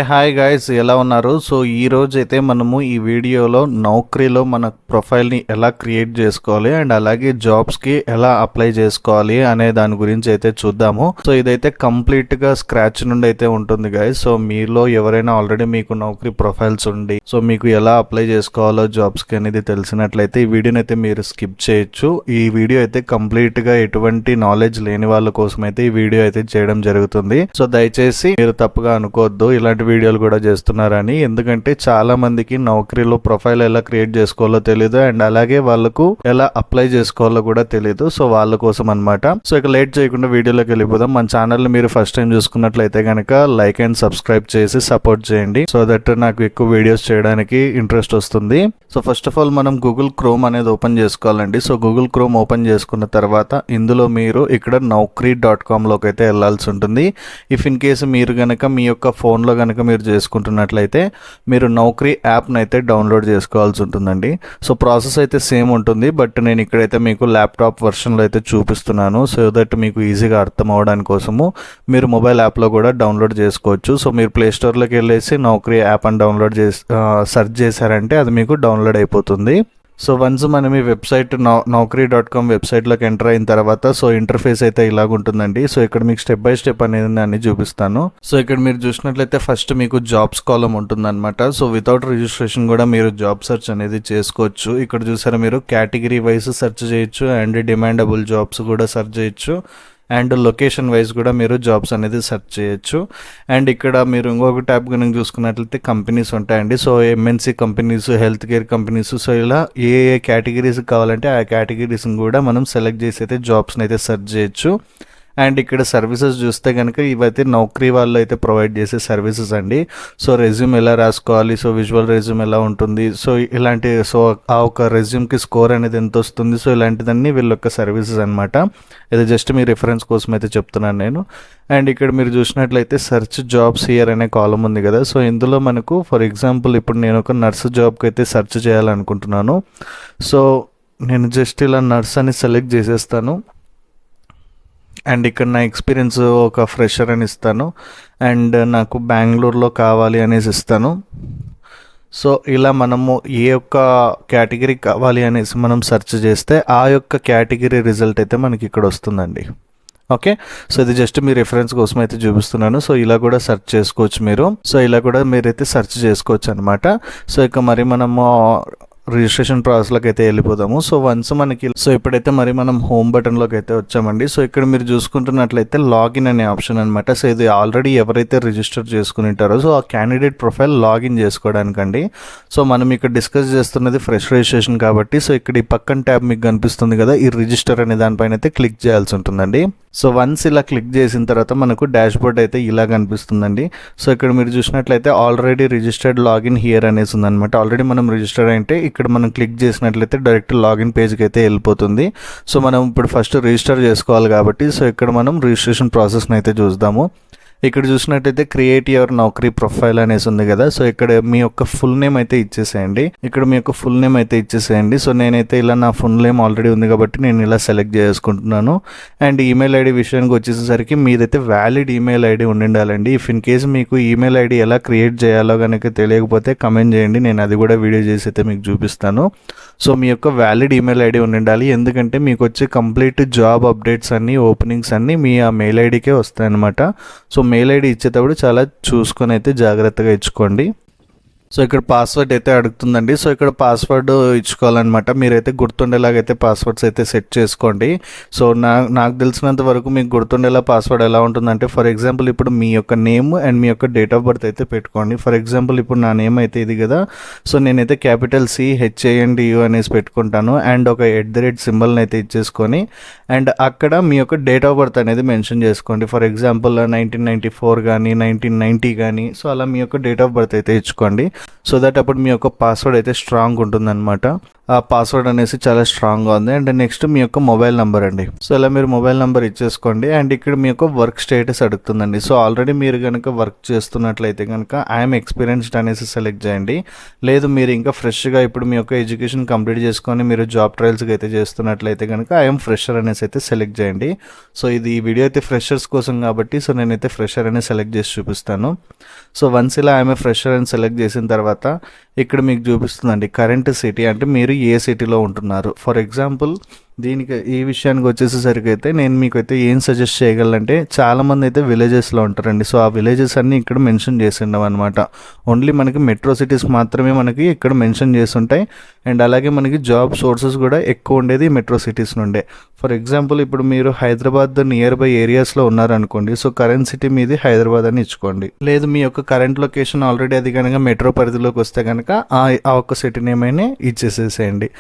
Hi guys, ఎలా ఉన్నారు? So ఈ రోజు అయితే మనము ఈ వీడియోలో నౌకరీలో మన ప్రొఫైల్ని ఎలా క్రియేట్ చేసుకోవాలి అండ్ అలాగే జాబ్స్కి ఎలా అప్లై చేసుకోవాలి అనే దాని గురించి అయితే చూద్దాము. సో ఇదైతే కంప్లీట్గా స్క్రాచ్ నుండి అయితే ఉంటుంది గైస్. సో మీలో ఎవరైనా ఆల్రెడీ మీకు నౌకరీ ప్రొఫైల్స్ ఉండి సో మీకు ఎలా అప్లై చేసుకోవాలో జాబ్స్కి అనేది తెలిసినట్లయితే ఈ వీడియోని అయితే మీరు స్కిప్ చేయొచ్చు. ఈ వీడియో అయితే కంప్లీట్గా ఎటువంటి నాలెడ్జ్ లేని వాళ్ళ కోసం అయితే ఈ వీడియో అయితే చేయడం జరుగుతుంది. సో దయచేసి మీరు తప్పుగా అనుకోవద్దు ఇలాంటి వీడియోలు కూడా చేస్తున్నారని, ఎందుకంటే చాలా మందికి నౌకరీలో ప్రొఫైల్ ఎలా క్రియేట్ చేసుకోవాలో తెలియదు అండ్ అలాగే వాళ్ళకు ఎలా అప్లై చేసుకోవాలో కూడా తెలియదు. సో వాళ్ళ కోసం అన్నమాట. సో ఇక లేట్ చేయకుండా వీడియోలోకి వెళ్ళిపోదాం. మన ఛానల్ ని మీరు ఫస్ట్ టైం చూసుకున్నట్లయితే కనుక లైక్ అండ్ సబ్స్క్రైబ్ చేసి సపోర్ట్ చేయండి, సో దట్ నాకు ఎక్కువ వీడియోస్ చేయడానికి ఇంట్రెస్ట్ వస్తుంది. సో ఫస్ట్ ఆఫ్ ఆల్ మనం గూగుల్ క్రోమ్ అనేది ఓపెన్ చేసుకోవాలండి. సో గూగుల్ క్రోమ్ ఓపెన్ చేసుకున్న తర్వాత ఇందులో మీరు ఇక్కడ naukri.com లోకి అయితే వెళ్ళాల్సి ఉంటుంది. ఇఫ్ ఇన్ కేసు మీరు కనుక మీ యొక్క ఫోన్లో కనుక మీరు చేసుకుంటున్నట్లయితే మీరు నౌకరీ యాప్ని అయితే డౌన్లోడ్ చేసుకోవాల్సి ఉంటుందండి. సో ప్రాసెస్ అయితే సేమ్ ఉంటుంది, బట్ నేను ఇక్కడైతే మీకు ల్యాప్టాప్ వర్షన్లో అయితే చూపిస్తున్నాను సో దట్ మీకు ఈజీగా అర్థం అవడానికి కోసము. మీరు మొబైల్ యాప్లో కూడా డౌన్లోడ్ చేసుకోవచ్చు. సో మీరు ప్లే స్టోర్లోకి వెళ్ళేసి నౌకరీ యాప్ అని డౌన్లోడ్ చేసి సెర్చ్ చేశారంటే అది మీకు డౌన్లోడ్ అయిపోతుంది. సో వన్స్ మనం ఈ వెబ్సైట్ naukri.com వెబ్సైట్లోకి ఎంటర్ అయిన తర్వాత సో ఇంటర్ఫేస్ అయితే ఇలాగ ఉంటుందండి. సో ఇక్కడ మీకు స్టెప్ బై స్టెప్ అనేది అన్ని చూపిస్తాను. సో ఇక్కడ మీరు చూసినట్లయితే ఫస్ట్ మీకు జాబ్స్ కాలం ఉంటుందన్నమాట. సో వితౌట్ రిజిస్ట్రేషన్ కూడా మీరు జాబ్ సెర్చ్ అనేది చేసుకోవచ్చు. ఇక్కడ చూసారా మీరు కేటగిరీ వైజ్ సెర్చ్ చేయొచ్చు అండ్ డిమాండబుల్ జాబ్స్ కూడా సెర్చ్ చేయొచ్చు అండ్ లొకేషన్ వైజ్ కూడా మీరు జాబ్స్ అనేది సెర్చ్ చేయొచ్చు. అండ్ ఇక్కడ మీరు ఇంకొక ట్యాబ్ కనుక చూసుకున్నట్లయితే కంపెనీస్ ఉంటాయండి. So MNC companies, health care companies, so ఇలా ఏ ఏ కేటగిరీస్ కావాలంటే ఆ కేటగిరీస్ని కూడా మనం సెలెక్ట్ చేసి అయితే జాబ్స్ని అయితే సెర్చ్ చేయొచ్చు. అండ్ ఇక్కడ సర్వీసెస్ చూస్తే కనుక ఇవైతే నౌకరీ వాళ్ళు అయితే ప్రొవైడ్ చేసే సర్వీసెస్ అండి. సో రెజ్యూమ్ ఎలా రాసుకోవాలి, సో విజువల్ రెజ్యూమ్ ఎలా ఉంటుంది, సో ఇలాంటి సో ఆ ఒక రెజ్యూమ్కి స్కోర్ అనేది ఎంత వస్తుంది, సో ఇలాంటిదన్నీ వీళ్ళ యొక్క సర్వీసెస్ అనమాట. ఇది జస్ట్ మీ రిఫరెన్స్ కోసం అయితే చెప్తున్నాను నేను. అండ్ ఇక్కడ మీరు చూసినట్లయితే సెర్చ్ జాబ్స్ హియర్ అనే కాలం ఉంది కదా. సో ఇందులో మనకు ఫర్ ఎగ్జాంపుల్ ఇప్పుడు నేను ఒక నర్స్ జాబ్కి అయితే సెర్చ్ చేయాలనుకుంటున్నాను. సో నేను జస్ట్ ఇలా నర్స్ అని సెలెక్ట్ చేసేస్తాను అండ్ ఇక్కడ నా ఎక్స్పీరియన్స్ ఒక ఫ్రెషర్ అని ఇస్తాను అండ్ నాకు బెంగళూరులో కావాలి అనేసి ఇస్తాను. సో ఇలా మనము ఏ యొక్క కేటగిరీ కావాలి అనేసి మనం సెర్చ్ చేస్తే ఆ యొక్క కేటగిరీ రిజల్ట్ అయితే మనకి ఇక్కడ వస్తుందండి. ఓకే, సో ఇది జస్ట్ మీ రిఫరెన్స్ కోసం అయితే చూపిస్తున్నాను. సో ఇలా కూడా సెర్చ్ చేసుకోవచ్చు మీరు. సో ఇలా కూడా మీరైతే సెర్చ్ చేసుకోవచ్చు అనమాట. సో ఇక మరి మనము రిజిస్ట్రేషన్ ప్రాసెస్లోకి అయితే వెళ్ళిపోదాము. సో వన్స్ మనకి సో ఇప్పుడైతే మరి మనం హోమ్ బటన్లోకి అయితే వచ్చామండి. సో ఇక్కడ మీరు చూసుకుంటున్నట్లయితే లాగిన్ అనే ఆప్షన్ అనమాట. సో ఇది ఆల్రెడీ ఎవరైతే రిజిస్టర్ చేసుకుని ఉంటారో సో ఆ క్యాండిడేట్ ప్రొఫైల్ లాగిన్ చేసుకోవడానికండి. సో మనం ఇక్కడ డిస్కస్ చేస్తున్నది ఫ్రెష్ రిజిస్ట్రేషన్ కాబట్టి సో ఇక్కడ ఈ పక్కన ట్యాబ్ మీకు కనిపిస్తుంది కదా, ఈ రిజిస్టర్ అనే దానిపైన అయితే క్లిక్ చేయాల్సి ఉంటుందండి. సో వన్స్ ఇలా క్లిక్ చేసిన తర్వాత మనకు డాష్ బోర్డ్ అయితే ఇలా కనిపిస్తుందండి. సో ఇక్కడ మీరు చూసినట్లయితే ఆల్రెడీ రిజిస్టర్డ్ లాగిన్ హియర్ అనేసి ఉందన్నమాట. ఆల్రెడీ మనం రిజిస్టర్ అయితే ఇక్కడ మనం క్లిక్ చేసినట్లయితే డైరెక్ట్ లాగిన్ పేజ్కి అయితే వెళ్ళిపోతుంది. సో మనం ఇప్పుడు ఫస్ట్ రిజిస్టర్ చేసుకోవాలి కాబట్టి సో ఇక్కడ మనం రిజిస్ట్రేషన్ ప్రాసెస్ని అయితే చూద్దాము. ఇక్కడ చూసినట్టయితే క్రియేట్ యువర్ నౌకరీ ప్రొఫైల్ అనేసి ఉంది కదా. సో ఇక్కడ మీ యొక్క ఫుల్ నేమ్ అయితే ఇచ్చేసేయండి. సో నేనైతే ఇలా నా ఫుల్ నేమ్ ఆల్రెడీ ఉంది కాబట్టి నేను ఇలా సెలెక్ట్ చేసుకుంటున్నాను. అండ్ ఈమెయిల్ ఐడి విషయానికి వచ్చేసరికి మీదైతే వ్యాలిడ్ ఈమెయిల్ ఐడి ఉండాలండి. ఇఫ్ ఇన్ కేసు మీకు ఈమెయిల్ ఐడి ఎలా క్రియేట్ చేయాలో కనుక తెలియకపోతే కమెంట్ చేయండి, నేను అది కూడా వీడియో చేసి అయితే మీకు చూపిస్తాను. సో మీ యొక్క వ్యాలిడ్ ఈమెయిల్ ఐడి ఉండాలి, ఎందుకంటే మీకు వచ్చే కంప్లీట్ జాబ్ అప్డేట్స్ అన్నీ, ఓపెనింగ్స్ అన్నీ మీ ఆ మెయిల్ ఐడికే వస్తాయన్నమాట. సో మెయిల్ ఐడి ఇచ్చేటప్పుడు చాలా చూసుకొని అయితే జాగ్రత్తగా ఇచ్చుకోండి. సో ఇక్కడ పాస్వర్డ్ అయితే అడుగుతుందండి. సో ఇక్కడ పాస్వర్డ్ ఇచ్చుకోవాలన్నమాట. మీరైతే గుర్తుండేలాగైతే పాస్వర్డ్స్ అయితే సెట్ చేసుకోండి. సో నాకు తెలిసినంత వరకు మీకు గుర్తుండేలా పాస్వర్డ్ ఎలా ఉంటుందంటే ఫర్ ఎగ్జాంపుల్ ఇప్పుడు మీ యొక్క నేమ్ అండ్ మీ యొక్క డేట్ ఆఫ్ బర్త్ అయితే పెట్టుకోండి. ఫర్ ఎగ్జాంపుల్ ఇప్పుడు నా నేమ్ అయితే ఇది కదా. సో నేనైతే క్యాపిటల్ CHANDU అనేసి పెట్టుకుంటాను అండ్ ఒక సింబల్ని అయితే ఇచ్చేసుకొని అండ్ అక్కడ మీ యొక్క డేట్ ఆఫ్ బర్త్ అనేది మెన్షన్ చేసుకోండి. ఫర్ ఎగ్జాంపుల్ 1994 కానీ 1990 కానీ సో అలా మీ యొక్క డేట్ ఆఫ్ బర్త్ అయితే ఇచ్చుకోండి. సో దట్ అప్పుడు మీ యొక్క పాస్వర్డ్ అయితే స్ట్రాంగ్ ఉంటుందన్నమాట. ఆ పాస్వర్డ్ అనేసి చాలా స్ట్రాంగ్గా ఉంది. అండ్ నెక్స్ట్ మీ యొక్క మొబైల్ నెంబర్ అండి. సో ఇలా మీరు మొబైల్ నెంబర్ ఇచ్చేసుకోండి. అండ్ ఇక్కడ మీ యొక్క వర్క్ స్టేటస్ అడుగుతుందండి. సో ఆల్రెడీ మీరు కనుక వర్క్ చేస్తున్నట్లయితే కనుక ఐఎమ్ ఎక్స్పీరియన్స్డ్ అనేసి సెలెక్ట్ చేయండి. లేదు మీరు ఇంకా ఫ్రెష్గా ఇప్పుడు మీ యొక్క ఎడ్యుకేషన్ కంప్లీట్ చేసుకొని మీరు జాబ్ ట్రయల్స్కి అయితే చేస్తున్నట్లయితే కనుక ఐఎమ్ ఫ్రెషర్ అనేసి అయితే సెలెక్ట్ చేయండి. సో ఇది ఈ వీడియో అయితే ఫ్రెషర్స్ కోసం కాబట్టి సో నేనైతే ఫ్రెషర్ అనేది సెలెక్ట్ చేసి చూపిస్తాను. సో వన్స్ ఇలా ఐఎమ్ ఫ్రెషర్ అని సెలెక్ట్ చేసిన తర్వాత ఇక్కడ మీకు చూపిస్తుందండి కరెంట్ సిటీ, అంటే మీరు ఏ సిటీలో ఉంటున్నారు. ఫర్ ఎగ్జాంపుల్ దీనికి ఈ విషయానికి వచ్చేసరికి అయితే నేను మీకు అయితే ఏం సజెస్ట్ చేయగలంటే చాలామంది అయితే విలేజెస్లో ఉంటారండి. సో ఆ విలేజెస్ అన్నీ ఇక్కడ మెన్షన్ చేసి ఉండవు అనమాట. ఓన్లీ మనకి మెట్రో సిటీస్ మాత్రమే మనకి ఇక్కడ మెన్షన్ చేసి ఉంటాయి. అండ్ అలాగే మనకి జాబ్ సోర్సెస్ కూడా ఎక్కువ ఉండేది మెట్రో సిటీస్ నుండే. ఫర్ ఎగ్జాంపుల్ ఇప్పుడు మీరు హైదరాబాద్ నియర్ బై ఏరియాస్లో ఉన్నారనుకోండి. సో కరెంట్ సిటీ మీది హైదరాబాద్ అని ఇచ్చుకోండి. లేదు మీ యొక్క కరెంట్ లొకేషన్ ఆల్రెడీ అది కనుక మెట్రో పరిధిలోకి వస్తే కనుక ఆ ఒక్క సిటీ నేమ్ అయినా ఇచ్చేసేసేయండి.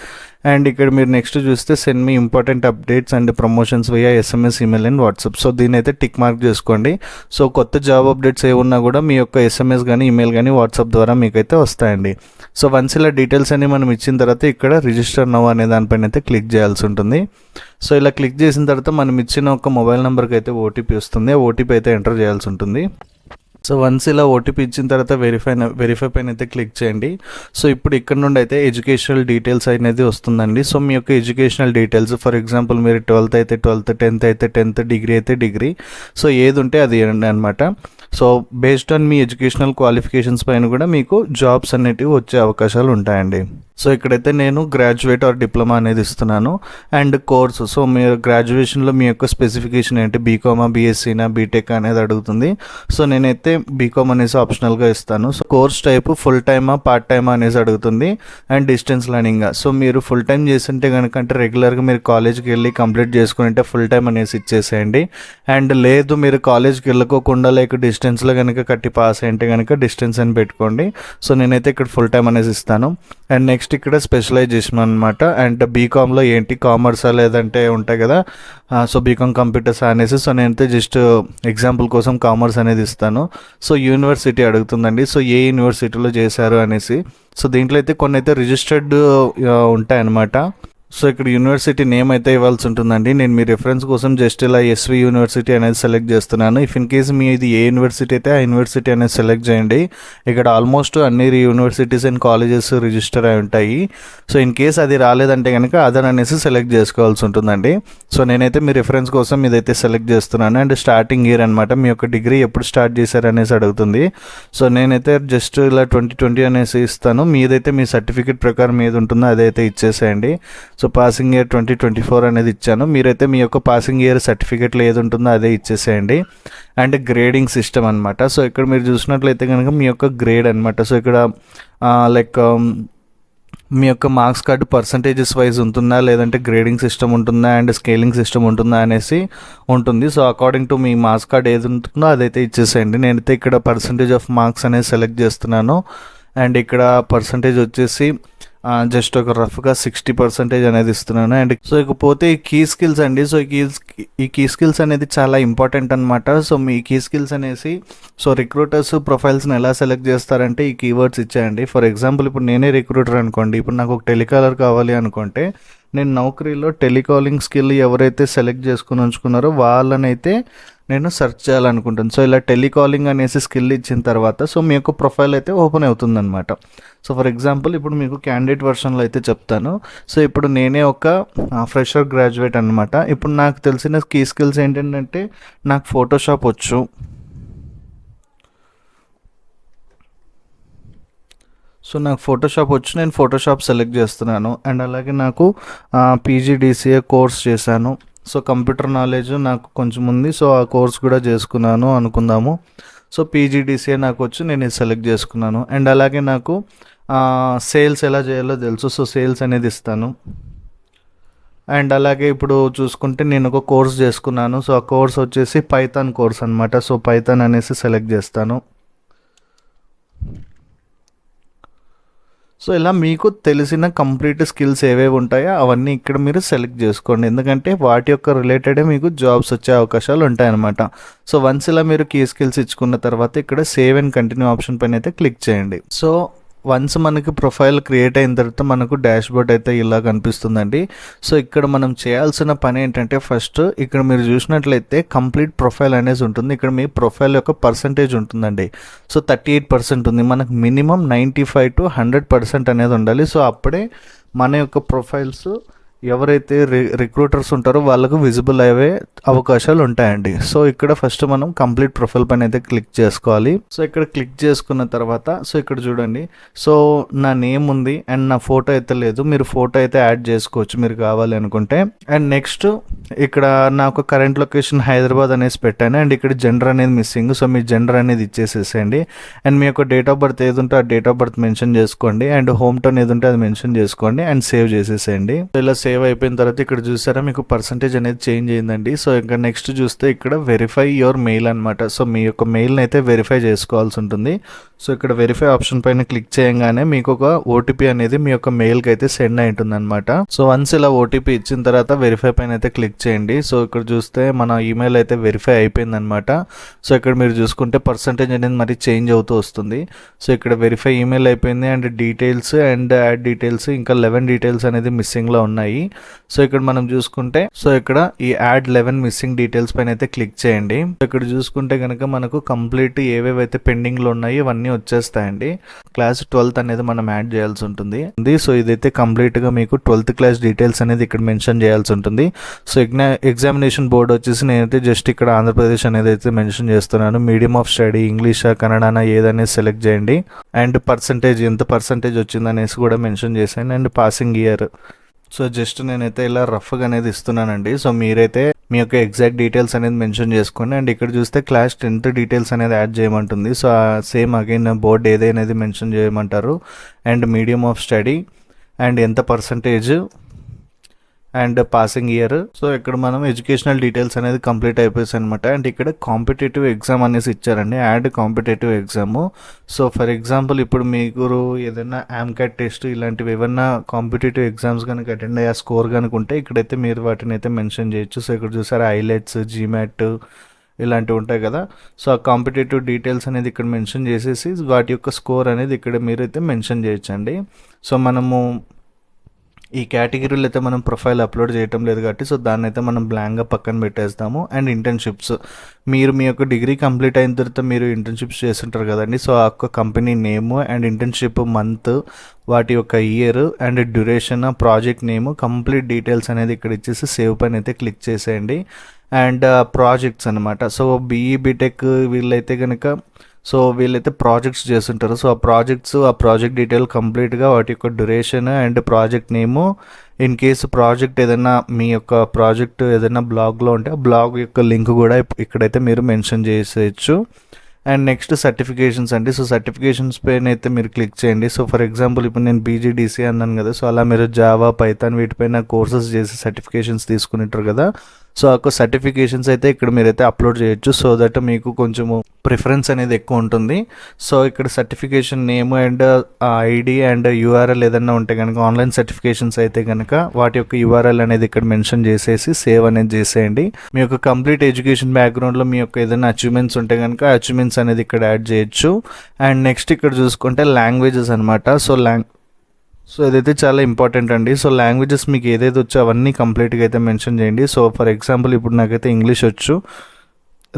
అండ్ ఇక్కడ మీరు నెక్స్ట్ చూస్తే send me important updates and promotions via SMS, email and WhatsApp. So దీని అయితే టిక్ మార్క్ చేసుకోండి. సో కొత్త జాబ్ అప్డేట్స్ ఏ ఉన్నా కూడా మీ యొక్క SMS కానీ ఈమెయిల్ కానీ వాట్సాప్ ద్వారా మీకైతే వస్తాయండి. సో వన్స్ ఇలా డీటెయిల్స్ అన్ని మనం ఇచ్చిన తర్వాత ఇక్కడ రిజిస్టర్ నౌ అనే దానిపైన అయితే క్లిక్ చేయాల్సి ఉంటుంది. సో ఇలా క్లిక్ చేసిన తర్వాత మనం ఇచ్చిన ఒక మొబైల్ నెంబర్కి అయితే ఓటీపీ వస్తుంది. ఆ ఓటీపీ అయితే ఎంటర్ చేయాల్సి ఉంటుంది. సో వన్స్ ఇలా ఓటీపీ ఇచ్చిన తర్వాత వెరిఫై పైన అయితే క్లిక్ చేయండి. సో ఇప్పుడు ఇక్కడ నుండి అయితే ఎడ్యుకేషనల్ డీటెయిల్స్ అనేది వస్తుందండి. సో మీ యొక్క ఎడ్యుకేషనల్ డీటెయిల్స్ ఫర్ ఎగ్జాంపుల్ మీరు 12th అయితే 12th, 10th అయితే 10th, డిగ్రీ అయితే డిగ్రీ, సో ఏది ఉంటే అది అనమాట. So based on me educational qualifications పైన కూడా మీకు జాబ్స్ అనేటివి వచ్చే అవకాశాలు ఉంటాయండి. సో ఇక్కడైతే నేను గ్రాడ్యుయేట్ ఆర్ డిప్లొమా అనేది ఇస్తున్నాను. అండ్ కోర్సు, సో మీరు గ్రాడ్యుయేషన్లో మీ యొక్క స్పెసిఫికేషన్ ఏంటి, బీకామా, బీఎస్సీనా, బీటెక్ అనేది అడుగుతుంది. సో నేనైతే బీకామ్ అనేసి ఆప్షనల్గా ఇస్తాను. సో కోర్స్ టైపు ఫుల్ టైమా పార్ట్ టైమా అనేసి అడుగుతుంది. అండ్ డిస్టెన్స్ లెర్నింగ్, సో మీరు ఫుల్ టైం చేస్తుంటే కనుక అంటే రెగ్యులర్గా మీరు కాలేజ్కి వెళ్ళి కంప్లీట్ చేసుకుంటే ఫుల్ టైం అనేసి ఇచ్చేసేయండి. అండ్ లేదు మీరు కాలేజ్కి వెళ్ళకోకుండా లైక్ డిస్టెన్స్లో కనుక కట్టి పాస్ అయ్యంటే కనుక డిస్టెన్స్ అని పెట్టుకోండి. సో నేనైతే ఇక్కడ ఫుల్ టైం అనేసి ఇస్తాను. అండ్ నెక్స్ట్ ఇక్కడ స్పెషలైజేషన్ అనమాట. అండ్ బీకామ్లో ఏంటి, కామర్సా లేదంటే ఉంటాయి కదా, సో బీకామ్ కంప్యూటర్స్ అనేసి. సో నేనైతే జస్ట్ ఎగ్జాంపుల్ కోసం కామర్స్ అనేది ఇస్తాను. సో యూనివర్సిటీ అడుగుతుందండి. సో ఏ యూనివర్సిటీలో చేశారు అనేసి. సో దీంట్లో అయితే కొన్ని అయితే రిజిస్టర్డ్ ఉంటాయన్నమాట. సో ఇక్కడ యూనివర్సిటీ నేమ్ అయితే ఇవ్వాల్సి ఉంటుందండి. నేను మీ రిఫరెన్స్ కోసం జస్ట్ ఇలా SV యూనివర్సిటీ అనేది సెలెక్ట్ చేస్తున్నాను. ఇఫ్ ఇన్ కేస్ మీ ఇది ఏ యూనివర్సిటీ అయితే ఆ యూనివర్సిటీ అనేది సెలెక్ట్ చేయండి. ఇక్కడ ఆల్మోస్ట్ అన్ని యూనివర్సిటీస్ అండ్ కాలేజెస్ రిజిస్టర్ అయి ఉంటాయి. సో ఇన్ కేస్ అది రాలేదంటే కనుక అదర్ అనేసి సెలెక్ట్ చేసుకోవాల్సి ఉంటుందండి. సో నేనైతే మీ రిఫరెన్స్ కోసం ఇదైతే సెలెక్ట్ చేస్తున్నాను. అండ్ స్టార్టింగ్ ఇయర్ అనమాట, మీ యొక్క డిగ్రీ ఎప్పుడు స్టార్ట్ చేశారు అనేసి అడుగుతుంది. సో నేనైతే జస్ట్ ఇలా 2020 అనేసి ఇస్తాను. మీదైతే మీ సర్టిఫికేట్ ప్రకారం ఏది ఉంటుందో అదైతే ఇచ్చేసేయండి. సో పాసింగ్ ఇయర్ 2024 అనేది ఇచ్చాను. మీరైతే మీ యొక్క పాసింగ్ ఇయర్ సర్టిఫికేట్లో ఏది ఉంటుందో అదే ఇచ్చేసేయండి. అండ్ గ్రేడింగ్ సిస్టమ్ అనమాట. సో ఇక్కడ మీరు చూసినట్లయితే కనుక మీ యొక్క గ్రేడ్ అనమాట. సో ఇక్కడ లైక్ మీ యొక్క మార్క్స్ కార్డు పర్సంటేజెస్ వైజ్ ఉంటుందా లేదంటే గ్రేడింగ్ సిస్టమ్ ఉంటుందా అండ్ స్కేలింగ్ సిస్టమ్ ఉంటుందా అనేసి ఉంటుంది. So according to me marks card ఏది ఉంటుందో అదైతే ఇచ్చేసేయండి. నేనైతే ఇక్కడ పర్సంటేజ్ ఆఫ్ మార్క్స్ అనేది సెలెక్ట్ చేస్తున్నాను. అండ్ ఇక్కడ పర్సంటేజ్ వచ్చేసి జస్ట్ ఒక రఫ్గా 60% అనేది ఇస్తున్నాను. అండ్ సో ఇకపోతే ఈ కీ స్కిల్స్ అండి. సో ఈ కీ స్కిల్స్ అనేది చాలా ఇంపార్టెంట్ అనమాట. సో మీ కీ స్కిల్స్ అనేసి సో రిక్రూటర్స్ ప్రొఫైల్స్ని ఎలా సెలెక్ట్ చేస్తారంటే ఈ కీవర్డ్స్ ఇచ్చాయండి. ఫర్ ఎగ్జాంపుల్ ఇప్పుడు నేనే రిక్రూటర్ అనుకోండి. ఇప్పుడు నాకు ఒక టెలికాలర్ కావాలి అనుకుంటే నేను నౌకరీలో టెలికాలింగ్ స్కిల్ ఎవరైతే సెలెక్ట్ చేసుకుని ఉంచుకున్నారో వాళ్ళనైతే నేను సెర్చ్ చేయాలనుకుంటాను. సో ఇలా టెలికాలింగ్ అనేసి స్కిల్ ఇచ్చిన తర్వాత సో మీ యొక్క ప్రొఫైల్ అయితే ఓపెన్ అవుతుందన్నమాట. సో ఫర్ ఎగ్జాంపుల్ ఇప్పుడు మీకు క్యాండిడేట్ వర్షన్లో అయితే చెప్తాను. సో ఇప్పుడు నేనే ఒక ఫ్రెషర్ గ్రాడ్యుయేట్ అనమాట. ఇప్పుడు నాకు తెలిసిన కీ స్కిల్స్ ఏంటంటే నాకు ఫోటోషాప్ వచ్చు. సో నాకు ఫోటోషాప్ వచ్చి నేను ఫోటోషాప్ సెలెక్ట్ చేస్తున్నాను. అండ్ అలాగే నాకు PGDCA కోర్స్ చేశాను. సో కంప్యూటర్ నాలెడ్జ్ నాకు కొంచెం ఉంది. సో ఆ కోర్స్ కూడా చేసుకున్నాను అనుకుందాము. సో PGDCA నాకు వచ్చి నేను ఇది సెలెక్ట్ చేసుకున్నాను. అండ్ అలాగే నాకు సేల్స్ ఎలా చేయాలో తెలుసు. సో సేల్స్ అనేది ఇస్తాను. అండ్ అలాగే ఇప్పుడు చూసుకుంటే నేను ఒక కోర్స్ చేసుకున్నాను. సో ఆ కోర్స్ వచ్చేసి పైథాన్ కోర్స్ అనమాట. సో పైథాన్ అనేసి సెలెక్ట్ చేస్తాను. సో ఇలా మీకు తెలిసిన కంప్లీట్ స్కిల్స్ ఏవేవి ఉంటాయో అవన్నీ ఇక్కడ మీరు సెలెక్ట్ చేసుకోండి. ఎందుకంటే వాటి యొక్క రిలేటెడే మీకు జాబ్స్ వచ్చే అవకాశాలు ఉంటాయన్నమాట. సో వన్స్ ఇలా మీరు కీ స్కిల్స్ ఇచ్చుకున్న తర్వాత ఇక్కడ సేవ్ అండ్ కంటిన్యూ ఆప్షన్ పైన అయితే క్లిక్ చేయండి. సో వన్స్ మనకి ప్రొఫైల్ క్రియేట్ అయిన తర్వాత మనకు డాష్బోర్డ్ అయితే ఇలా కనిపిస్తుందండి. సో ఇక్కడ మనం చేయాల్సిన పని ఏంటంటే ఫస్ట్ ఇక్కడ మీరు చూసినట్లయితే కంప్లీట్ ప్రొఫైల్ అనేది ఉంటుంది. ఇక్కడ మీ ప్రొఫైల్ యొక్క పర్సంటేజ్ ఉంటుందండి. సో 38% ఉంది. మనకు మినిమం 95 to 100% అనేది ఉండాలి. సో అప్పుడే మన యొక్క ప్రొఫైల్స్ ఎవరైతే రిక్రూటర్స్ ఉంటారో వాళ్ళకు విజిబుల్ అయ్యే అవకాశాలు ఉంటాయండి. సో ఇక్కడ ఫస్ట్ మనం కంప్లీట్ ప్రొఫైల్ పైన అయితే క్లిక్ చేసుకోవాలి. సో ఇక్కడ క్లిక్ చేసుకున్న తర్వాత సో ఇక్కడ చూడండి, సో నా నేమ్ ఉంది అండ్ నా ఫోటో అయితే లేదు. మీరు ఫోటో అయితే యాడ్ చేసుకోవచ్చు మీరు కావాలి అనుకుంటే. అండ్ నెక్స్ట్ ఇక్కడ నాకు కరెంట్ లొకేషన్ హైదరాబాద్ అనేసి పెట్టాను అండ్ ఇక్కడ జెండర్ అనేది మిస్సింగ్. సో మీ జెండర్ అనేది ఇచ్చేసేసేయండి. అండ్ మీ యొక్క డేట్ ఆఫ్ బర్త్ ఏది ఉంటే ఆ డేట్ ఆఫ్ బర్త్ మెన్షన్ చేసుకోండి. అండ్ హోమ్ టౌన్ ఏది ఉంటే అది మెన్షన్ చేసుకోండి అండ్ సేవ్ చేసేసేయండి. ఇలా సేవ్ అయిపోయిన తర్వాత ఇక్కడ చూసారా మీకు పర్సంటేజ్ అనేది చేంజ్ అయిందండి. సో ఇంకా నెక్స్ట్ చూస్తే ఇక్కడ వెరిఫై యువర్ మెయిల్ అనమాట. సో మీ యొక్క మెయిల్ని అయితే వెరిఫై చేసుకోవాల్సి ఉంటుంది. సో ఇక్కడ వెరిఫై ఆప్షన్ పైన క్లిక్ చేయగానే మీకు ఒక ఓటీపీ అనేది మీ యొక్క మెయిల్కి అయితే సెండ్ అయి ఉంటుంది అనమాట. సో వన్స్ ఇలా ఓటీపీ ఇచ్చిన తర్వాత వెరిఫై పైన అయితే క్లిక్ చేయండి. సో ఇక్కడ చూస్తే మన ఈమెయిల్ అయితే వెరిఫై అయిపోయింది అనమాట. సో ఇక్కడ మీరు చూసుకుంటే పర్సంటేజ్ అనేది మరి చేంజ్ అవుతూ వస్తుంది. సో ఇక్కడ వెరిఫై ఈమెయిల్ అయిపోయింది and details and add details ఇంకా 11 డీటెయిల్స్ అనేది మిస్సింగ్లో ఉన్నాయి. సో ఇక్కడ మనం చూసుకుంటే సో ఇక్కడ ఈ యాడ్ 11 మిస్సింగ్ డీటెయిల్స్ పైన అయితే క్లిక్ చేయండి. ఇక్కడ చూసుకుంటే కనుక మనకు కంప్లీట్ ఏవేవైతే పెండింగ్ లో ఉన్నాయో ఇవన్నీ వచ్చేస్తాయండి. క్లాస్ 12th అనేది మనం యాడ్ చేయాల్సి ఉంటుంది. సో ఇదైతే కంప్లీట్ గా మీకు 12th క్లాస్ డీటెయిల్స్ అనేది ఇక్కడ మెన్షన్ చేయాల్సి ఉంటుంది. సో ఎగ్జామినేషన్ బోర్డ్ వచ్చేసి నేనైతే జస్ట్ ఇక్కడ ఆంధ్రప్రదేశ్ అనేది అయితే మెన్షన్ చేస్తున్నాను. మీడియం ఆఫ్ స్టడీ ఇంగ్లీషా కన్నడనా ఏదనేది సెలెక్ట్ చేయండి. అండ్ పర్సంటేజ్ ఎంత పర్సంటేజ్ వచ్చిందనేసి కూడా మెన్షన్ చేశాను. And passing year. So just నేనైతే ఇలా రఫ్గా అనేది ఇస్తున్నానండి. సో మీరైతే మీ యొక్క ఎగ్జాక్ట్ డీటెయిల్స్ అనేది మెన్షన్ చేసుకోండి. అండ్ ఇక్కడ చూస్తే క్లాస్ 10th డీటెయిల్స్ అనేది యాడ్ చేయమంటుంది. సో సేమ్ అగైన్ బోర్డ్ ఏదైనా మెన్షన్ చేయమంటారు. And medium of study and ఎంత percentage and passing year. So ఇక్కడ మనం ఎడ్యుకేషనల్ డీటెయిల్స్ అనేది కంప్లీట్ అయిపోయింది అనమాట. అండ్ ఇక్కడ కాంపిటేటివ్ ఎగ్జామ్ అనేసి ఇచ్చారండి, add competitive exam. So for example ఇప్పుడు మీకు ఏదైనా AMCAT టెస్ట్ ఇలాంటివి ఏమన్నా కాంపిటేటివ్ ఎగ్జామ్స్ కనుక అటెండ్ అయ్యే స్కోర్ కనుక ఉంటే ఇక్కడైతే మీరు వాటిని అయితే మెన్షన్ చేయొచ్చు. సో ఇక్కడ చూసారా ఐలెట్స్ GMAT ఇలాంటివి ఉంటాయి కదా. సో ఆ కాంపిటేటివ్ డీటెయిల్స్ అనేది ఇక్కడ మెన్షన్ చేసేసి వాటి యొక్క స్కోర్ అనేది ఇక్కడ మీరైతే మెన్షన్ చేయొచ్చండి. సో మనము ఈ కేటగిరీలో అయితే మనం ప్రొఫైల్ అప్లోడ్ చేయటం లేదు కాబట్టి సో దాన్ని అయితే మనం బ్లాంక్గా పక్కన పెట్టేస్తాము. అండ్ ఇంటర్న్షిప్స్ మీరు మీ యొక్క డిగ్రీ కంప్లీట్ అయిన తర్వాత మీరు ఇంటర్న్షిప్స్ చేస్తుంటారు కదండి. సో ఆ యొక్క company name and internship month వాటి యొక్క year and duration project name complete details అనేది ఇక్కడ ఇచ్చేసి సేవ్ పైన అయితే క్లిక్ చేసేయండి. అండ్ ప్రాజెక్ట్స్ అనమాట. సో BE BTech వీళ్ళైతే కనుక సో వీళ్ళైతే ప్రాజెక్ట్స్ చేస్తుంటారు. సో ఆ ప్రాజెక్ట్ డీటెయిల్ కంప్లీట్గా వాటి యొక్క duration and project name. In case project ఏదైనా మీ యొక్క ప్రాజెక్ట్ ఏదైనా బ్లాగ్లో ఉంటే ఆ బ్లాగ్ యొక్క లింక్ కూడా ఇక్కడైతే మీరు మెన్షన్ చేసేయచ్చు. అండ్ నెక్స్ట్ సర్టిఫికేషన్స్ అండి. సో సర్టిఫికేషన్స్ పైన అయితే మీరు క్లిక్ చేయండి. సో ఫర్ ఎగ్జాంపుల్ ఇప్పుడు నేను BGDC అన్నాను కదా. సో అలా మీరు జావా పైథాన్ వీటిపైన కోర్సెస్ చేసి సర్టిఫికేషన్స్ తీసుకునింటారు కదా. సో ఆ సర్టిఫికేషన్స్ అయితే ఇక్కడ మీరైతే అప్లోడ్ చేయొచ్చు. సో దట్ మీకు కొంచెము ప్రిఫరెన్స్ అనేది ఎక్కువ ఉంటుంది. సో ఇక్కడ certification name and ID and URL ఏదన్నా ఉంటే కనుక ఆన్లైన్ సర్టిఫికేషన్స్ అయితే కనుక వాటి యొక్క URL అనేది ఇక్కడ మెన్షన్ చేసేసి సేవ్ అనేది చేసేయండి. మీ యొక్క కంప్లీట్ ఎడ్యుకేషన్ బ్యాక్గ్రౌండ్లో మీ యొక్క ఏదైనా అచీవ్మెంట్స్ ఉంటే కనుక అచీవ్మెంట్స్ అనేది ఇక్కడ యాడ్ చేయొచ్చు. అండ్ నెక్స్ట్ ఇక్కడ చూసుకుంటే లాంగ్వేజెస్ అనమాట. సో ఇదైతే చాలా ఇంపార్టెంట్ అండి. సో లాంగ్వేజెస్ మీకు ఏదైతే వచ్చో అవన్నీ కంప్లీట్గా అయితే మెన్షన్ చేయండి. సో ఫర్ ఎగ్జాంపుల్ ఇప్పుడు నాకైతే ఇంగ్లీష్ వచ్చు,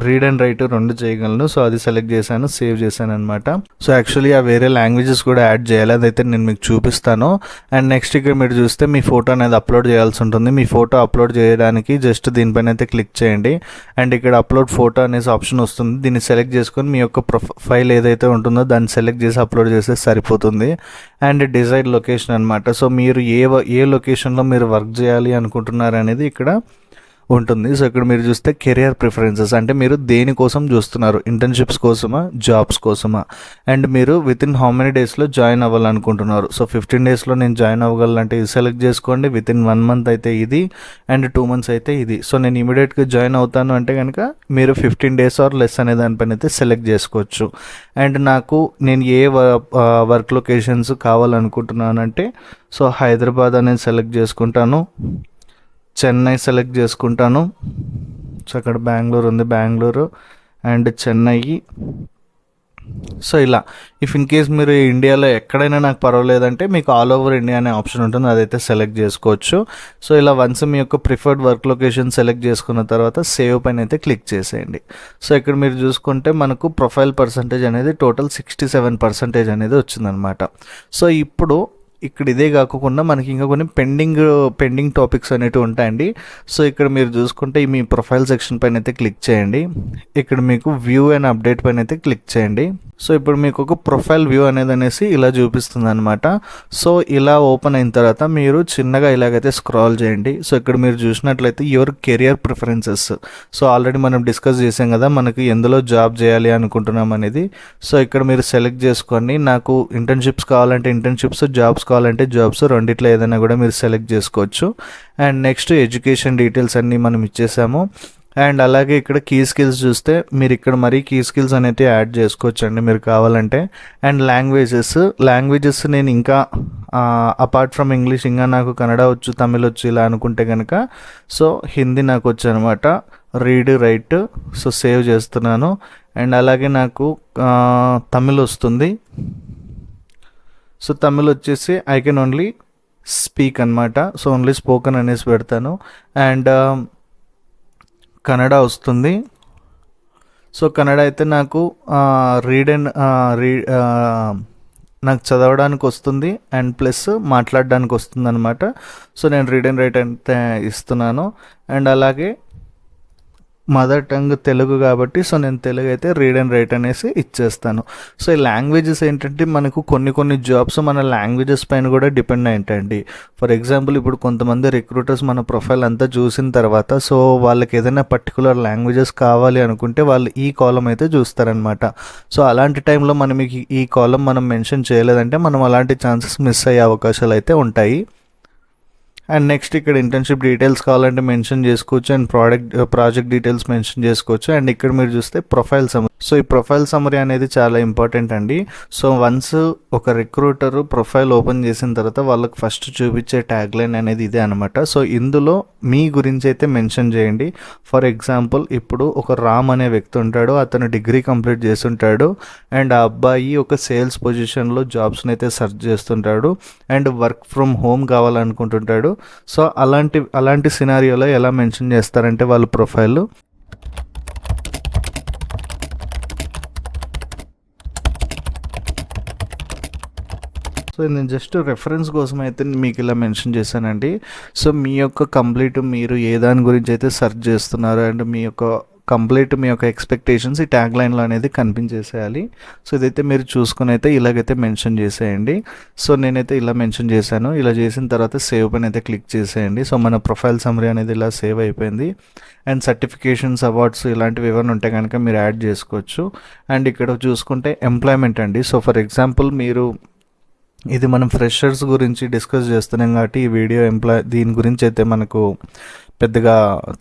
రీడ్ అండ్ రైట్ 2 చేయగలను. సో అది సెలెక్ట్ చేశాను, సేవ్ చేశాను అనమాట. సో యాక్చువల్లీ ఆ వేరే లాంగ్వేజెస్ కూడా యాడ్ చేయాలి, అదైతే నేను మీకు చూపిస్తాను. అండ్ నెక్స్ట్ ఇక్కడ మీరు చూస్తే మీ ఫోటో అనేది అప్లోడ్ చేయాల్సి ఉంటుంది. మీ ఫోటో అప్లోడ్ చేయడానికి జస్ట్ దీనిపైన అయితే క్లిక్ చేయండి. అండ్ ఇక్కడ అప్లోడ్ ఫోటో అనేసి ఆప్షన్ వస్తుంది. దీన్ని సెలెక్ట్ చేసుకొని మీ యొక్క ప్రొఫైల్ ఏదైతే ఉంటుందో దాన్ని సెలెక్ట్ చేసి అప్లోడ్ చేస్తే సరిపోతుంది. అండ్ డిజైర్డ్ లొకేషన్ అనమాట. సో మీరు ఏ లొకేషన్లో మీరు వర్క్ చేయాలి అనుకుంటున్నారు అనేది ఇక్కడ ఉంటుంది. సో ఇక్కడ మీరు చూస్తే కెరియర్ ప్రిఫరెన్సెస్ అంటే మీరు దేనికోసం చూస్తున్నారు, ఇంటర్న్షిప్స్ కోసమా జాబ్స్ కోసమా, అండ్ మీరు వితిన్ హౌ మెనీ డేస్లో జాయిన్ అవ్వాలనుకుంటున్నారు. సో 15 డేస్లో నేను జాయిన్ అవ్వగలంటే ఇది సెలెక్ట్ చేసుకోండి. వితిన్ 1 మంత్ అయితే ఇది అండ్ 2 మంత్స్ అయితే ఇది. సో నేను ఇమీడియట్గా జాయిన్ అవుతాను అంటే కనుక మీరు 15 డేస్ ఆర్ లెస్ అనే దానిపైన అయితే సెలెక్ట్ చేసుకోవచ్చు. అండ్ నేను ఏ వర్క్ లొకేషన్స్ కావాలనుకుంటున్నానంటే సో హైదరాబాద్ అనేది సెలెక్ట్ చేసుకుంటాను, చెన్నై సెలెక్ట్ చేసుకుంటాను. సో అక్కడ బెంగళూరు ఉంది, బెంగళూరు అండ్ చెన్నై సో ఇలా ఇఫ్ ఇన్ కేస్ మీరు ఇండియాలో ఎక్కడైనా నాకు పర్వాలేదంటే మీకు ఆల్ ఓవర్ ఇండియా అనే ఆప్షన్ ఉంటుంది, అదైతే సెలెక్ట్ చేసుకోవచ్చు. సో ఇలా వన్స్ మీ యొక్క ప్రిఫర్డ్ వర్క్ లొకేషన్ సెలెక్ట్ చేసుకున్న తర్వాత సేవ్ పైన అయితే క్లిక్ చేసేయండి. సో ఇక్కడ మీరు చూసుకుంటే మనకు ప్రొఫైల్ పర్సంటేజ్ అనేది టోటల్ 67% అనేది వచ్చిందనమాట. సో ఇప్పుడు ఇక్కడ ఇదే కాకుండా మనకి ఇంకా కొన్ని పెండింగ్ టాపిక్స్ అనేవి ఉంటాయండి. సో ఇక్కడ మీరు చూసుకుంటే మీ ప్రొఫైల్ సెక్షన్ పైన అయితే క్లిక్ చేయండి. ఇక్కడ మీకు వ్యూ అండ్ అప్డేట్ పైన అయితే క్లిక్ చేయండి. సో ఇప్పుడు మీకు ఒక ప్రొఫైల్ వ్యూ అనేసి ఇలా చూపిస్తుంది అనమాట. సో ఇలా ఓపెన్ అయిన తర్వాత మీరు చిన్నగా ఇలాగైతే స్క్రాల్ చేయండి. సో ఇక్కడ మీరు చూసినట్లయితే your career preferences, so already మనం డిస్కస్ చేసాం కదా మనకి ఎందులో జాబ్ చేయాలి అనుకుంటున్నాం అనేది. సో ఇక్కడ మీరు సెలెక్ట్ చేసుకోండి. నాకు ఇంటర్న్షిప్స్ కావాలంటే ఇంటర్న్షిప్స్, జాబ్స్ కావాలంటే జాబ్స్, రెండిట్లో ఏదైనా కూడా మీరు సెలెక్ట్ చేసుకోవచ్చు. అండ్ నెక్స్ట్ ఎడ్యుకేషన్ డీటెయిల్స్ అన్నీ మనం ఇచ్చేసాము. అండ్ అలాగే ఇక్కడ కీ స్కిల్స్ చూస్తే మీరు ఇక్కడ మరీ కీ స్కిల్స్ అనేది యాడ్ చేసుకోవచ్చు అండి మీరు కావాలంటే. అండ్ లాంగ్వేజెస్ నేను ఇంకా అపార్ట్ ఫ్రమ్ ఇంగ్లీష్ ఇంకా నాకు కన్నడ వచ్చు, తమిళ్ వచ్చు ఇలా అనుకుంటే కనుక సో హిందీ నాకు వచ్చు అనమాట, రీడ్ రైట్. సో సేవ్ చేస్తున్నాను. అండ్ అలాగే నాకు తమిళ్ వస్తుంది. సో తమిళ్ వచ్చేసి ఐ కెన్ ఓన్లీ స్పీక్ అనమాట. సో ఓన్లీ స్పోకన్ అనేసి పెడతాను. అండ్ కన్నడ వస్తుంది. సో కన్నడ అయితే నాకు నాకు చదవడానికి వస్తుంది అండ్ ప్లస్ మాట్లాడడానికి వస్తుంది అనమాట. సో నేను రీడ్ అండ్ రైట్ అయితే ఇస్తున్నాను. అండ్ అలాగే మదర్ టంగ్ తెలుగు కాబట్టి సో నేను తెలుగు అయితే రీడ్ అండ్ రైట్ అనేసి ఇచ్చేస్తాను. సో ఈ లాంగ్వేజెస్ ఏంటంటే మనకు కొన్ని జాబ్స్ మన లాంగ్వేజెస్ పైన కూడా డిపెండ్ అయి ఉంటాయండి. ఫర్ ఎగ్జాంపుల్ ఇప్పుడు కొంతమంది రిక్రూటర్స్ మన ప్రొఫైల్ అంతా చూసిన తర్వాత సో వాళ్ళకి ఏదైనా పర్టికులర్ లాంగ్వేజెస్ కావాలి అనుకుంటే వాళ్ళు ఈ కాలం అయితే చూస్తారనమాట. సో అలాంటి టైంలో మనం ఈ కాలం మనం మెన్షన్ చేయలేదంటే మనం అలాంటి ఛాన్సెస్ మిస్ అయ్యే అవకాశాలు అయితే ఉంటాయి. అండ్ నెక్స్ట్ ఇక్కడ ఇంటర్న్షిప్ డీటెయిల్స్ కావాలంటే మెన్షన్ చేసుకోవచ్చు. అండ్ ప్రాజెక్ట్ డీటెయిల్స్ మెన్షన్ చేసుకోవచ్చు. అండ్ ఇక్కడ మీరు చూస్తే ప్రొఫైల్ సమ్మరీ. సో ఈ ప్రొఫైల్ సమ్మరీ అనేది చాలా ఇంపార్టెంట్ అండి. సో వన్స్ ఒక రిక్రూటర్ ప్రొఫైల్ ఓపెన్ చేసిన తర్వాత వాళ్ళకి ఫస్ట్ చూపించే ట్యాగ్ లైన్ అనేది ఇదే అనమాట. సో ఇందులో మీ గురించి అయితే మెన్షన్ చేయండి. ఫర్ ఎగ్జాంపుల్ ఇప్పుడు ఒక రామ్ అనే వ్యక్తి ఉంటాడు, అతను డిగ్రీ కంప్లీట్ చేస్తుంటాడు అండ్ ఆ అబ్బాయి ఒక సేల్స్ పొజిషన్లో జాబ్స్ని అయితే సెర్చ్ చేస్తుంటాడు అండ్ వర్క్ ఫ్రమ్ హోమ్ కావాలనుకుంటుంటాడు. సో అలాంటి సినారియోలో ఎలా మెన్షన్ చేస్తారంటే వాళ్ళ ప్రొఫైల్ సో నేను జస్ట్ రెఫరెన్స్ కోసం అయితే మీకు ఇలా మెన్షన్ చేశానండి. సో మీ యొక్క కంప్లీట్ మీరు ఏ దాని గురించి అయితే సెర్చ్ చేస్తున్నారు అండ్ మీ యొక్క ఎక్స్పెక్టేషన్స్ ఈ ట్యాగ్ లైన్లో అనేది కనిపించేసేయాలి. సో ఇదైతే మీరు చూసుకుని అయితే ఇలాగైతే మెన్షన్ చేసేయండి. సో నేనైతే ఇలా మెన్షన్ చేశాను. ఇలా చేసిన తర్వాత సేవ్ పైన అయితే క్లిక్ చేసేయండి. సో మన ప్రొఫైల్ సమ్మరీ అనేది ఇలా సేవ్ అయిపోయింది. అండ్ సర్టిఫికేషన్స్, అవార్డ్స్ ఇలాంటివి ఏమైనా ఉంటే కనుక మీరు యాడ్ చేసుకోవచ్చు. అండ్ ఇక్కడ చూసుకుంటే ఎంప్లాయ్మెంట్ అండి. సో ఫర్ ఎగ్జాంపుల్ మీరు ఇది మనం ఫ్రెషర్స్ గురించి డిస్కస్ చేస్తున్నాం కాబట్టి ఈ వీడియో దీని గురించి అయితే మనకు పెద్దగా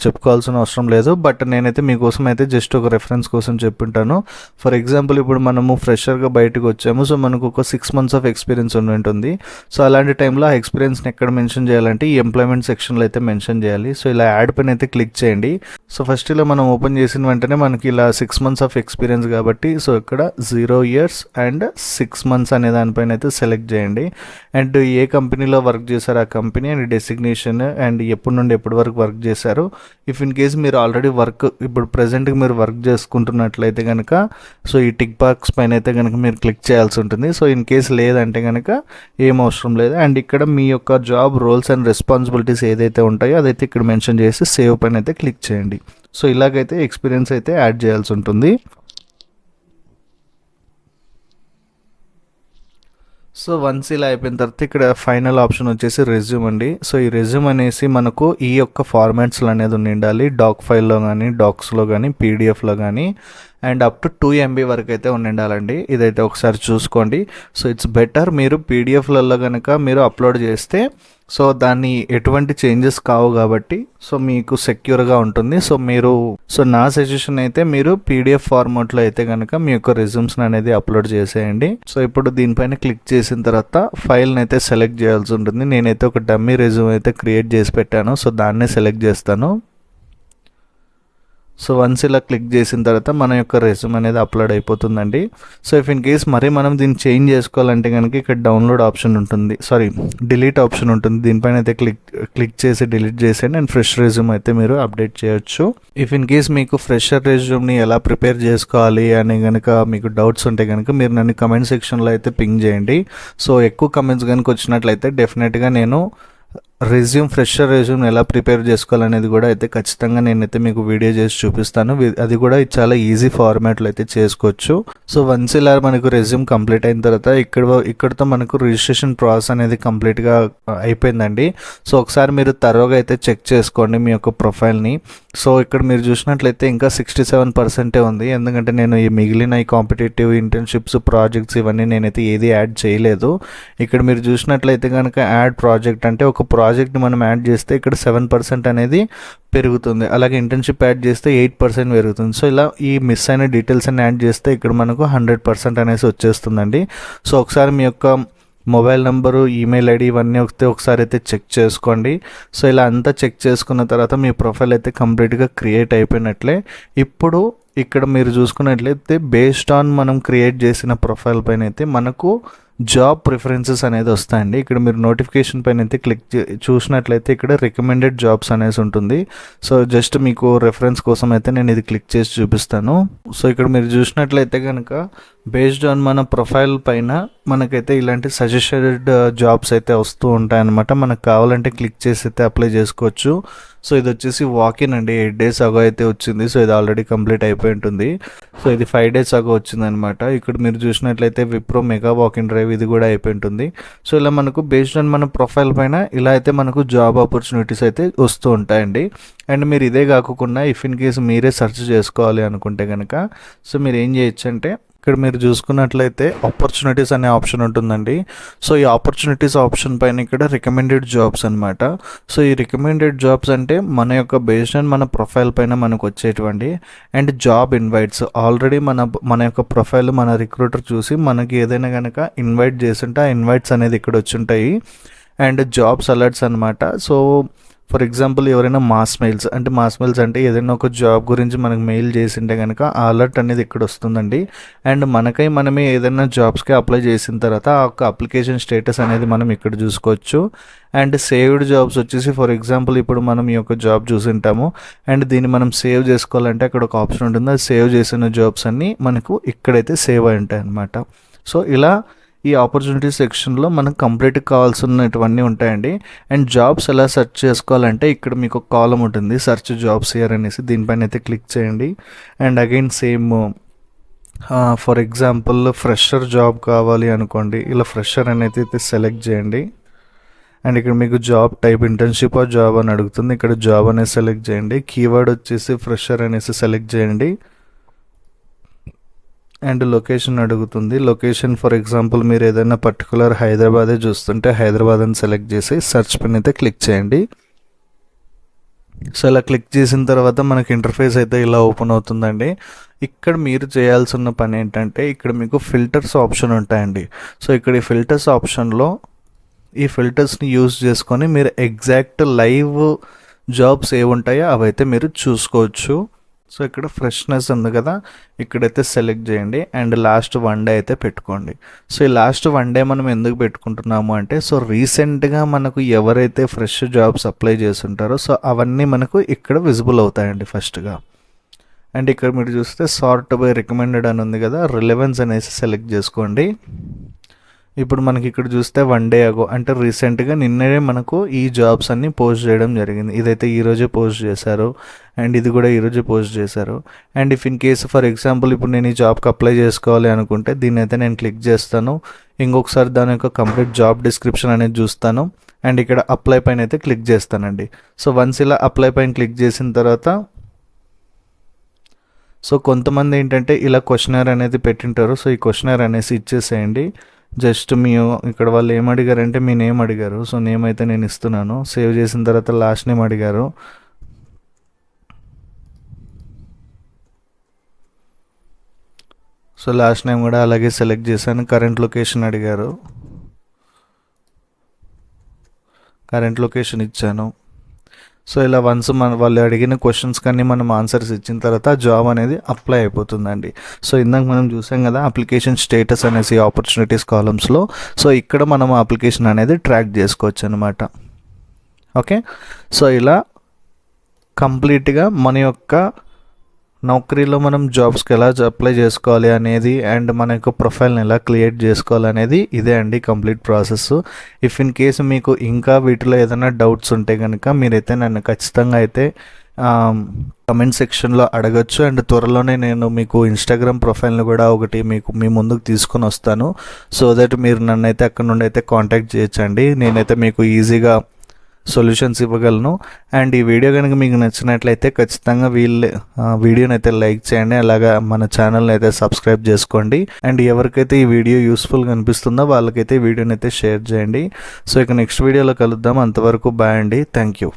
చెప్పుకోవాల్సిన అవసరం లేదు. బట్ నేనైతే మీకోసం అయితే జస్ట్ ఒక రెఫరెన్స్ కోసం చెప్పుంటాను. ఫర్ ఎగ్జాంపుల్ ఇప్పుడు మనము ఫ్రెషర్గా బయటకు వచ్చాము. సో మనకు ఒక 6 months ఆఫ్ ఎక్స్పీరియన్స్ ఉంటుంది. సో అలాంటి టైంలో ఆ ఎక్స్పీరియన్స్ని ఎక్కడ మెన్షన్ చేయాలంటే ఈ ఎంప్లాయ్మెంట్ సెక్షన్లో అయితే మెన్షన్ చేయాలి. సో ఇలా యాడ్ పైన అయితే క్లిక్ చేయండి. సో ఫస్ట్ ఇలా మనం ఓపెన్ చేసిన వెంటనే మనకి ఇలా 6 months ఆఫ్ ఎక్స్పీరియన్స్ కాబట్టి సో ఇక్కడ 0 years అండ్ 6 months అనే దానిపైన అయితే సెలెక్ట్ చేయండి. అండ్ ఏ కంపెనీలో వర్క్ చేశారు ఆ కంపెనీ అండ్ డెసిగ్నేషన్ అండ్ ఎప్పటి నుండి ఎప్పటి వరకు వర్క్ చేశారు. ఇఫ్ ఇన్ కేస్ మీరు ఆల్రెడీ ఇప్పుడు ప్రజెంట్గా మీరు వర్క్ చేసుకుంటున్నట్లయితే కనుక సో ఈ టిక్ బాక్స్ పైన అయితే కనుక మీరు క్లిక్ చేయాల్సి ఉంటుంది. సో ఇన్ కేస్ లేదంటే కనుక ఏం అవసరం లేదు. అండ్ ఇక్కడ మీ యొక్క జాబ్ రోల్స్ అండ్ రెస్పాన్సిబిలిటీస్ ఏదైతే ఉంటాయో అదైతే ఇక్కడ మెన్షన్ చేసి సేవ్ పైన అయితే క్లిక్ చేయండి. సో ఇలాగైతే ఎక్స్పీరియన్స్ అయితే యాడ్ చేయాల్సి ఉంటుంది. సో వన్స్ ఇలా అయిపోయిన తర్వాత ఇక్కడ ఫైనల్ ఆప్షన్ వచ్చేసి రెజ్యూమ్ అండి. సో ఈ రెజ్యూమ్ అనేసి మనకు ఈ యొక్క ఫార్మాట్స్లో అనేది ఉండాలి. డాక్ ఫైల్లో కానీ, డాక్స్లో కానీ, పీడిఎఫ్లో కానీ అండ్ అప్ టు 2 MB వరకు అయితే ఉండాలండి. ఇదైతే ఒకసారి చూసుకోండి. సో ఇట్స్ బెటర్ మీరు పీడిఎఫ్లలో కనుక మీరు అప్లోడ్ చేస్తే సో దాన్ని ఎటువంటి చేంజెస్ కావు కాబట్టి సో మీకు సెక్యూర్గా ఉంటుంది. సో నా సజెషన్ అయితే మీరు పీడిఎఫ్ ఫార్మాట్లో అయితే కనుక మీ యొక్క రెజ్యూమ్స్ అనేది అప్లోడ్ చేసేయండి. సో ఇప్పుడు దీనిపైన క్లిక్ చేసిన తర్వాత ఫైల్ని అయితే సెలెక్ట్ చేయాల్సి ఉంటుంది. నేనైతే ఒక డమ్మీ రెజ్యూమ్ అయితే క్రియేట్ చేసి పెట్టాను. సో దాన్నే సెలెక్ట్ చేస్తాను. సో వన్స్ ఇలా క్లిక్ చేసిన తర్వాత మన యొక్క రెజ్యూమ్ అనేది అప్లోడ్ అయిపోతుందండి. సో ఇఫ్ ఇన్ కేస్ మరి మనం దీన్ని చేంజ్ చేసుకోవాలంటే కనుక ఇక్కడ డౌన్లోడ్ ఆప్షన్ ఉంటుంది, డిలీట్ ఆప్షన్ ఉంటుంది. దీనిపైన అయితే క్లిక్ చేసి డిలీట్ చేసేయండి అండ్ ఫ్రెష్ రెజ్యూమ్ అయితే మీరు అప్డేట్ చేయొచ్చు. ఇఫ్ ఇన్ కేస్ మీకు ఫ్రెషర్ రెజ్యూమ్ని ఎలా ప్రిపేర్ చేసుకోవాలి అని కనుక మీకు డౌట్స్ ఉంటే కనుక మీరు నన్ను కమెంట్ సెక్షన్లో అయితే పింగ్ చేయండి. సో ఎక్కువ కమెంట్స్ కనుక వచ్చినట్లయితే డెఫినెట్గా నేను ఫ్రెషర్ రెజ్యూమ్ ఎలా ప్రిపేర్ చేసుకోవాలనేది కూడా అయితే ఖచ్చితంగా నేనైతే మీకు వీడియో చేసి చూపిస్తాను. అది కూడా చాలా ఈజీ ఫార్మాట్లో అయితే చేసుకోవచ్చు. సో వన్స్ ఇలా మనకు రెజ్యూమ్ కంప్లీట్ అయిన తర్వాత ఇక్కడతో మనకు రిజిస్ట్రేషన్ ప్రాసెస్ అనేది కంప్లీట్గా అయిపోయిందండి. సో ఒకసారి మీరు తరోగా అయితే చెక్ చేసుకోండి మీ యొక్క ప్రొఫైల్ని. సో ఇక్కడ మీరు చూసినట్లయితే ఇంకా 67% ఉంది, ఎందుకంటే నేను ఈ మిగిలిన ఈ కాంపిటేటివ్ ఇంటర్న్షిప్స్ ప్రాజెక్ట్స్ ఇవన్నీ నేనైతే ఏది యాడ్ చేయలేదు. ఇక్కడ మీరు చూసినట్లయితే కనుక యాడ్ ప్రాజెక్ట్ అంటే ఒక ప్రాజెక్ట్ని మనం యాడ్ చేస్తే ఇక్కడ 7% అనేది పెరుగుతుంది, అలాగే ఇంటర్న్షిప్ యాడ్ చేస్తే 8% పెరుగుతుంది. సో ఇలా ఈ మిస్ అయిన డీటెయిల్స్ అన్ని యాడ్ చేస్తే ఇక్కడ మనకు 100% అనేసి వచ్చేస్తుందండి. సో ఒకసారి మీ యొక్క మొబైల్ నెంబరు, ఈమెయిల్ ఐడి ఇవన్నీ ఒకసారి అయితే చెక్ చేసుకోండి. సో ఇలా అంతా చెక్ చేసుకున్న తర్వాత మీ ప్రొఫైల్ అయితే కంప్లీట్గా క్రియేట్ అయిపోయినట్లే. ఇప్పుడు ఇక్కడ మీరు చూసుకున్నట్లయితే బేస్డ్ ఆన్ మనం క్రియేట్ చేసిన ప్రొఫైల్ పైన అయితే మనకు జాబ్ ప్రిఫరెన్సెస్ అనేది వస్తాయండి. ఇక్కడ మీరు నోటిఫికేషన్ పైన అయితే చూసినట్లయితే ఇక్కడ రికమెండెడ్ జాబ్స్ అనేసి ఉంటుంది. సో జస్ట్ మీకు రెఫరెన్స్ కోసం అయితే నేను ఇది క్లిక్ చేసి చూపిస్తాను. సో ఇక్కడ మీరు చూసినట్లయితే కనుక బేస్డ్ ఆన్ మన ప్రొఫైల్ పైన మనకైతే ఇలాంటి సజెస్టెడ్ జాబ్స్ అయితే వస్తూ ఉంటాయి అన్నమాట. మనకు కావాలంటే క్లిక్ చేసి అయితే అప్లై చేసుకోవచ్చు. సో ఇది వచ్చేసి వాకిన్ అండి, 8 days అగో అయితే వచ్చింది. సో ఇది ఆల్రెడీ కంప్లీట్ అయిపోయి ఉంటుంది. సో ఇది 5 days అగో వచ్చింది అనమాట. ఇక్కడ మీరు చూసినట్లయితే విప్రో మెగా వాకిన్ డ్రైవ్ ఇది కూడా అయిపోయి ఉంటుంది. సో ఇలా మనకు బేస్డ్ ఆన్ మన ప్రొఫైల్ పైన ఇలా అయితే మనకు జాబ్ ఆపర్చునిటీస్ అయితే వస్తూ ఉంటాయండి. అండ్ మీరు ఇదే కాకుండా ఇఫ్ ఇన్ కేసు మీరే సెర్చ్ చేసుకోవాలి అనుకుంటే కనుక సో మీరు ఏం చేయొచ్చు అంటే ఇక్కడ మీరు చూసుకున్నట్లయితే ఆపర్చునిటీస్ అనే ఆప్షన్ ఉంటుందండి. సో ఈ ఆపర్చునిటీస్ ఆప్షన్ పైన ఇక్కడ రికమెండెడ్ జాబ్స్ అనమాట. సో ఈ రికమెండెడ్ జాబ్స్ అంటే మన యొక్క బేస్డ్ ఆన్ మన ప్రొఫైల్ పైన మనకు వచ్చేటువంటి అండ్ జాబ్ ఇన్వైట్స్ ఆల్రెడీ మన యొక్క ప్రొఫైల్ మన రిక్రూటర్ చూసి మనకి ఏదైనా కనుక ఇన్వైట్ చేస్తుంటే ఆ ఇన్వైట్స్ అనేది ఇక్కడ వచ్చి ఉంటాయి. అండ్ జాబ్స్ అలర్ట్స్ అనమాట. సో ఫర్ ఎగ్జాంపుల్ ఎవరైనా మాస్ మెయిల్స్ అంటే ఏదైనా ఒక జాబ్ గురించి మనకు మెయిల్ చేసింటే కనుక ఆ అలర్ట్ అనేది ఇక్కడ వస్తుందండి. అండ్ మనమే ఏదైనా జాబ్స్కి అప్లై చేసిన తర్వాత ఆ యొక్క అప్లికేషన్ స్టేటస్ అనేది మనం ఇక్కడ చూసుకోవచ్చు. అండ్ సేవ్డ్ జాబ్స్ వచ్చేసి ఫర్ ఎగ్జాంపుల్ ఇప్పుడు మనం ఈ యొక్క జాబ్ చూసింటాము అండ్ దీన్ని మనం సేవ్ చేసుకోవాలంటే అక్కడ ఒక ఆప్షన్ ఉంటుంది. అది సేవ్ చేసిన జాబ్స్ అన్నీ మనకు ఇక్కడైతే సేవ్ అయి ఉంటాయి అన్నమాట. సో ఇలా ఈ ఆపర్చునిటీ సెక్షన్లో మనకు కంప్లీట్గా కావాల్సినటువన్నీ ఉంటాయండి. అండ్ జాబ్స్ ఎలా సెర్చ్ చేసుకోవాలంటే ఇక్కడ మీకు ఒక కాలం ఉంటుంది సెర్చ్ జాబ్స్ హియర్ అనేసి, దీనిపైన అయితే క్లిక్ చేయండి. And again same for example fresher job కావాలి అనుకోండి, ఇలా ఫ్రెషర్ అనేది అయితే సెలెక్ట్ చేయండి. అండ్ ఇక్కడ మీకు జాబ్ టైప్ ఇంటర్న్షిప్ ఆ జాబ్ అని అడుగుతుంది, ఇక్కడ జాబ్ అనేది సెలెక్ట్ చేయండి. కీవర్డ్ వచ్చేసి ఫ్రెషర్ అనేసి సెలెక్ట్ చేయండి. అండ్ లొకేషన్ అడుగుతుంది, లొకేషన్ ఫర్ ఎగ్జాంపుల్ మీరు ఏదైనా పర్టికులర్ హైదరాబాదే చూస్తుంటే హైదరాబాద్ అని సెలెక్ట్ చేసి సెర్చ్ పైన అయితే క్లిక్ చేయండి. సో ఇలా క్లిక్ చేసిన తర్వాత మనకి ఇంటర్ఫేస్ అయితే ఇలా ఓపెన్ అవుతుందండి. ఇక్కడ మీరు చేయాల్సిన పని ఏంటంటే ఇక్కడ మీకు ఫిల్టర్స్ ఆప్షన్ ఉంటాయండి. సో ఇక్కడ ఈ ఫిల్టర్స్ ఆప్షన్లో ఈ ఫిల్టర్స్ని యూజ్ చేసుకొని మీరు ఎగ్జాక్ట్ లైవ్ జాబ్స్ ఏముంటాయో అవైతే మీరు చూసుకోవచ్చు. సో ఇక్కడ ఫ్రెష్నెస్ ఉంది కదా, ఇక్కడైతే సెలెక్ట్ చేయండి అండ్ లాస్ట్ 1 day అయితే పెట్టుకోండి. సో ఈ లాస్ట్ 1 day మనం ఎందుకు పెట్టుకుంటున్నాము అంటే సో రీసెంట్గా మనకు ఎవరైతే ఫ్రెష్ జాబ్స్ అప్లై చేస్తుంటారో సో అవన్నీ మనకు ఇక్కడ విజిబుల్ అవుతాయండి ఫస్ట్గా. అండ్ ఇక్కడ మీరు చూస్తే సార్ట్ బై రికమెండెడ్ అని ఉంది కదా, రిలవెన్స్ అనేసి సెలెక్ట్ చేసుకోండి. ఇప్పుడు మనకి ఇక్కడ చూస్తే 1 day అగో అంటే రీసెంట్గా నిన్ననే మనకు ఈ జాబ్స్ అన్నీ పోస్ట్ చేయడం జరిగింది. ఇదైతే ఈరోజే పోస్ట్ చేశారు అండ్ ఇది కూడా ఈరోజే పోస్ట్ చేశారు. And if in case for example ఇప్పుడు నేను ఈ జాబ్కి అప్లై చేసుకోవాలి అనుకుంటే దీన్ని అయితే నేను క్లిక్ చేస్తాను. ఇంకొకసారి దాని యొక్క కంప్లీట్ జాబ్ డిస్క్రిప్షన్ అనేది చూస్తాను అండ్ ఇక్కడ అప్లై పైన అయితే క్లిక్ చేస్తానండి. సో వన్స్ ఇలా అప్లై పైన క్లిక్ చేసిన తర్వాత సో కొంతమంది ఏంటంటే ఇలా క్వశ్చనర్ అనేది పెట్టింటారు. సో ఈ క్వశ్చనర్ అనేసి ఇచ్చేసేయండి. జస్ట్ మీ ఇక్కడ వాళ్ళు ఏం అడిగారంటే మీ నేమ్ అడిగారు. సో నేమ్ అయితే నేను ఇస్తున్నాను. సేవ్ చేసిన తర్వాత లాస్ట్ నేమ్ అడిగారు. సో లాస్ట్ నేమ్ కూడా అలాగే సెలెక్ట్ చేశాను. కరెంట్ లొకేషన్ అడిగారు, కరెంట్ లొకేషన్ ఇచ్చాను. సో ఇలా వన్స్ వాళ్ళు అడిగిన క్వశ్చన్స్ కానీ మనం ఆన్సర్స్ ఇచ్చిన తర్వాత జాబ్ అనేది అప్లై అయిపోతుందండి. సో ఇందాక మనం చూసాం కదా అప్లికేషన్ స్టేటస్ అనేసి ఆపర్చునిటీస్ కాలమ్స్లో. సో ఇక్కడ మనం అప్లికేషన్ అనేది ట్రాక్ చేసుకోవచ్చు అనమాట. ఓకే, సో ఇలా కంప్లీట్గా మన యొక్క నౌకరీలో మనం జాబ్స్కి ఎలా అప్లై చేసుకోవాలి అనేది అండ్ మన యొక్క ప్రొఫైల్ని ఎలా క్రియేట్ చేసుకోవాలి అనేది ఇదే అండి complete process. If in case మీకు ఇంకా వీటిలో ఏదైనా డౌట్స్ ఉంటే కనుక మీరైతే నన్ను ఖచ్చితంగా అయితే కమెంట్ సెక్షన్లో అడగచ్చు. అండ్ త్వరలోనే నేను మీకు ఇన్స్టాగ్రామ్ ప్రొఫైల్ని కూడా ఒకటి మీ ముందుకు తీసుకొని వస్తాను. సో దట్ మీరు నన్ను అయితే అక్కడ నుండి అయితే కాంటాక్ట్ చేయొచ్చండి. నేనైతే మీకు ఈజీగా సొల్యూషన్స్ ఇవ్వగలను. అండ్ ఈ వీడియో కనుక మీకు నచ్చినట్లయితే ఖచ్చితంగా వీడియోని అయితే లైక్ చేయండి, అలాగా మన ఛానల్ని అయితే సబ్స్క్రైబ్ చేసుకోండి. అండ్ ఎవరికైతే ఈ వీడియో యూస్ఫుల్గా అనిపిస్తుందో వాళ్ళకైతే ఈ వీడియోని అయితే షేర్ చేయండి. సో ఇక నెక్స్ట్ వీడియోలో కలుద్దాం. అంతవరకు బాయ్ అండి. Thank you.